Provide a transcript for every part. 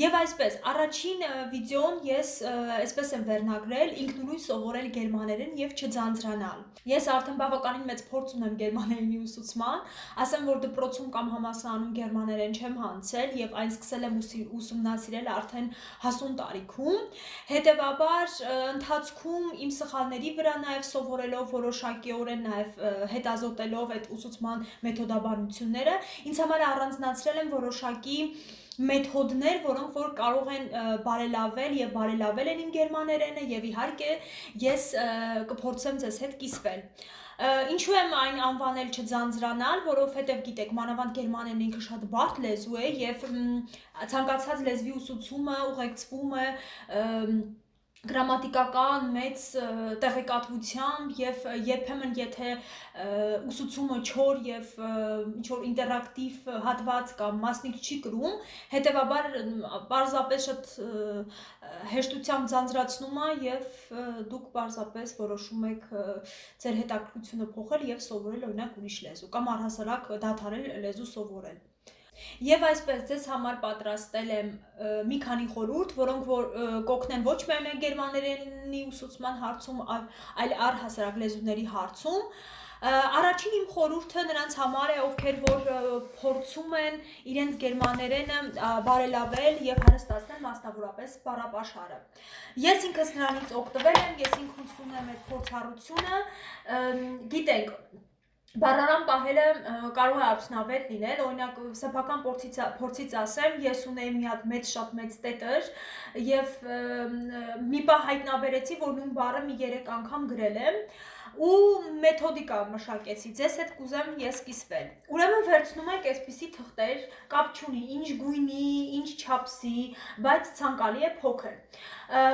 Եվ այսպես, առաջին վիդեոն ես այսպես եմ վերնագրել ինքնուրույն սովորել գերմաներեն եւ չձանձրանալ։ Ես արդեն բավականին մեծ փորձ ունեմ գերմաներենի ուսուցման, ասեմ որ դպրոցում կամ համալսարանում գերմաներեն չեմ հանցել եւ այն սկսել եմ ուսումնասիրել արդեն հասուն տարիքում։ Հետևաբար ընթացքում իմ սխալների վրա նաեւ սովորելով որոշակիորեն նաեւ հետազոտելով այդ ուսուցման մեթոդաբանությունները, ինձ համար առանձնացրել եմ որոշակի մեթոդներ, որոնք որ կարող են բարելավել եւ բարելավել են իմ գերմաներենը եւ իհարկե ես կփորձեմ ձեզ հետ կիսվել։ Ինչու եմ այն անվանել չձանձրանալ, որովհետեւ գիտեք, մանավանդ գերմաներենը ինքը շատ բարդ լեզու է եւ ցանկացած լեզվի ուսուցումը ուղեկցվում է գրամատիկական մեծ տեղեկատվությամբ եւ երբեմն եթե ուսուցումը չոր եւ ինչ որ ինտերակտիվ հատված կամ մասնիկ չի կրում, հետեւաբար պարզապես շատ հեշտությամբ ձանձրացնում է եւ դուք պարզապես որոշում եք ձեր հետաքրքրությունը փոխել եւ սովորել օրինակ ուրիշ լեզու կամ առհասարակ դադարել լեզու սովորել։ Եվ այսպես ձեզ համար պատրաստել եմ մի քանի խորհուրդ, որոնք որ կօգնեն ոչ միայն գերմաներենի ուսուցման հարցում, այլ առհասարակ լեզուների հարցում։ Առաջին իմ խորհուրդը նրանց համար է, ովքեր որ փորձում են իրենց գերմաներենը բարելավել եւ հարստացնել մասնավորապես բառապաշարը։ Ես ինքս նրանից օգտվել եմ, ես ինքս ունեմ այդ փորձառությունը, գիտենք բառարան պահելը կարող է արդյունավետ լինել, օրինակ սեփական փորձից ասեմ, ես ունեի մի հատ շատ մեծ տետր եւ մի պահ հայտնաբերեցի, որ նույն բառը մի 3 անգամ գրել եմ ու մեթոդիկա մշակեցի, ձեզ հետ կուզեմ ես կիսվել։ Ուրեմն վերցնում եք այսպիսի թղթեր, կապ չունի ինչ գույնի, ինչ չափսի, բայց ցանկալի է փոքր։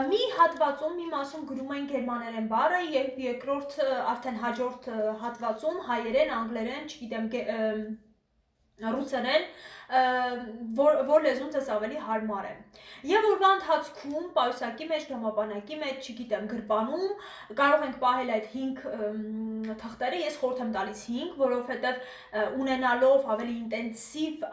Մի հատվածում, մի մասում գրում են գերմաներեն բառը եւ երկրորդ արդեն հաջորդ հատվածում հայերեն, անգլերեն, չգիտեմ, ռուսերեն, որ լեզուն ձեզ ավելի հարմար է։ Եվ օրվա ընթացքում պայուսակի մեջ, դրամապանակի մեջ, չգիտեմ, գրպանում կարող ենք պահել այդ 5 թղթերը, ես խորհուրդ եմ տալիս 5, որովհետև ունենալով ավելի ինտենսիվ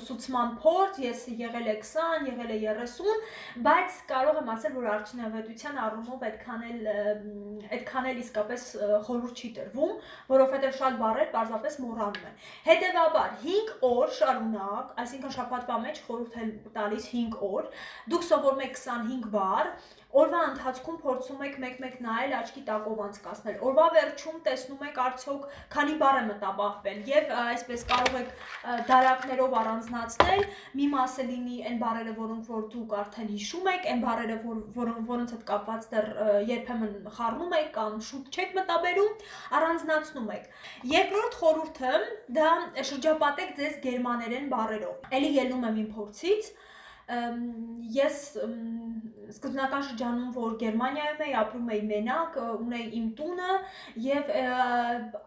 ուսուցման փորձ, ես եղել է 20, եղել է 30, բայց կարող եմ ասել, որ արդյունավետության առումով այդքան էլ իսկապես խորհուրդ չի տրվում, որովհետև շատ բառեր պարզապես մոռանում են։ Հետևաբար 5 օր շարունակ, այսինքն շաբաթվա մեջ խորհուրդ եմ տալիս 5 օր, դուք սովորում եք 25 բառ, օրվա ընթացքում փորձում եք մեկ-մեկ նայել, աչքի տակով անցկացնել։ Օրվա վերջում տեսնում եք արդյոք քանի բառ է մտաբախվել եւ այսպես կարող եք դարակներով առանձնացնել, մի մասը լինի այն բառերը, որոնք որ դուք արդեն հիշում եք, այն բառերը, որոնց հետ կապված դեռ երբեմն խառնում եք կամ շուտ չեք մտաբերում, առանձնացնում եք։ Երկրորդ խորհուրդը դա շրջապատեք ձեզ գերմաներեն բառերով։ Էլի ելնում եմ իմ փորձից։ Ես սկզբնական շրջանում, որ Գերմանիայում էի, ապրում էի մենակ, ունեի իմ տունը եւ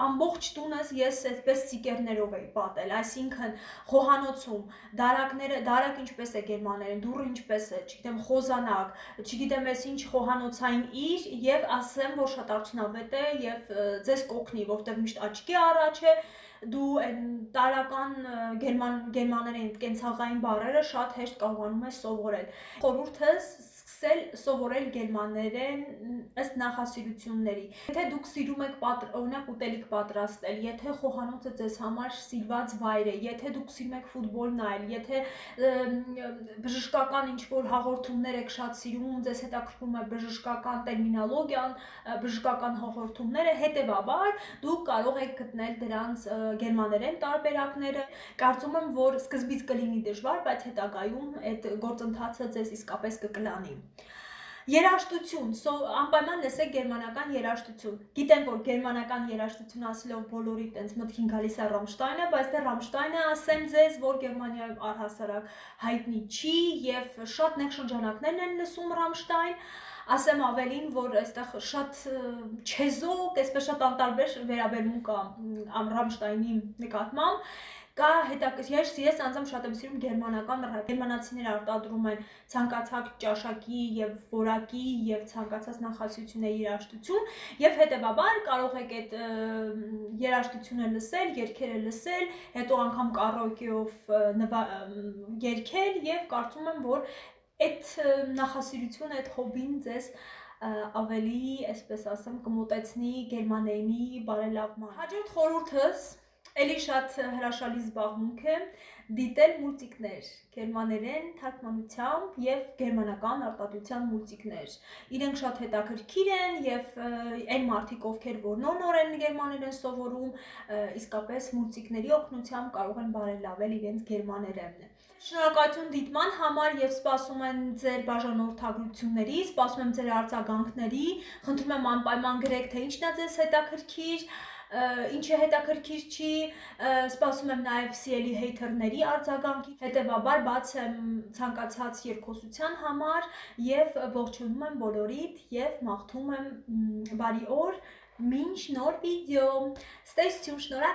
ամբողջ տունս ես այդպես ստիկերներով էի պատել, այսինքն խոհանոցում դարակ ինչպես է գերմաներեն, դուռ ինչպես է, չգիտեմ, խոզանակ, չգիտեմ ես ինչ խոհանոցային իր եւ ասեմ, որ շատ արդյունավետ է եւ ձեզ կօգնի, որտեղ միշտ աչքի առաջ է դու այն տարական գերմաներեն կենցաղային բառերը շատ հեշտ կարողանում ես սովորել։ Խորհուրդս սկսել սովորել գերմաներեն ըստ նախասիրությունների։ Եթե դուք սիրում եք օրինակ ուտելիք պատրաստել, եթե խոհանոցը ձեզ համար սիրված վայր է, եթե դուք սիրում եք ֆուտբոլ նայել, եթե բժշկական ինչ-որ հաղորդումներ եք շատ սիրում, ձեզ հետաքրքրում է բժշկական տերմինոլոգիան, բժշկական հաղորդումները, հետևաբար դուք կարող եք գտնել դրանց գերմաներեն տարբերակները։ Կարծում եմ, որ սկզբից կլինի դժվար, բայց հետագայում այդ գործընթացը ձեզ իսկապես կկլանի։ Երաժշտություն, անպայման լսեք գերմանական երաժշտություն։ Գիտեմ, որ գերմանական երաժշտություն ասելով բոլորի տենց մտքին գալիս է Ռամշտայնը, բայց դե Ռամշտայնը ասեմ ձեզ, որ Գերմանիայում առհասարակ հայտնի չի եւ շատ նեղ շրջանակներն են լսում Ռամշտայն, ասեմ ավելին, որ այստեղ շատ չեզոք, այսպես շատ անտարբեր վերաբերմունք կա Ռամշտայնի նկատմամբ, կա ես անձամբ շատ եմ սիրում գերմանական ռեփ։ Գերմանացիները արտադրում են ցանկացած ճաշակի եւ որակի եւ ցանկացած նախասիրությունների երաժշտություն եւ հետեւաբար կարող եք այդ երաժշտությունը լսել, երգերը լսել, հետո անգամ կարաոկեով երգել եւ կարծում եմ, որ այդ նախասիրությունը, այդ հոբին ձեզ ավելի, այսպես ասեմ, կմոտեցնի գերմաներենի բարելավման։ Հաջորդ խորհուրդս էլի շատ հրաշալի զբաղմունք է դիտել մուլտիկներ, գերմաներեն թարգմանությամբ եւ գերմանական արտադրության մուլտիկներ։ Իրենք շատ հետաքրքիր են եւ այն մարդիկ, ովքեր որ նոր են գերմաներեն սովորում, իսկապես մուլտիկների օգնությամբ կարող են բարելավել իրենց գերմաներենը։ Շնորհակալություն դիտման համար եւ սպասում եմ ձեր բաժանորդագրությունների, սպասում եմ ձեր արձագանքների, խնդրում եմ անպայման գրեք, թե ինչն է ձեզ հետաքրքիր, ինչը հետաքրքիր չի, սպասում եմ նաև սիրելի հեյթերների արձագանքի, հետևաբար բաց եմ ցանկացած երկխոսության համար եւ ողջունում եմ բոլորիդ եւ մաղթում եմ բարի օր, մինչ նոր վիդեո, stay tuned, շնորհակալ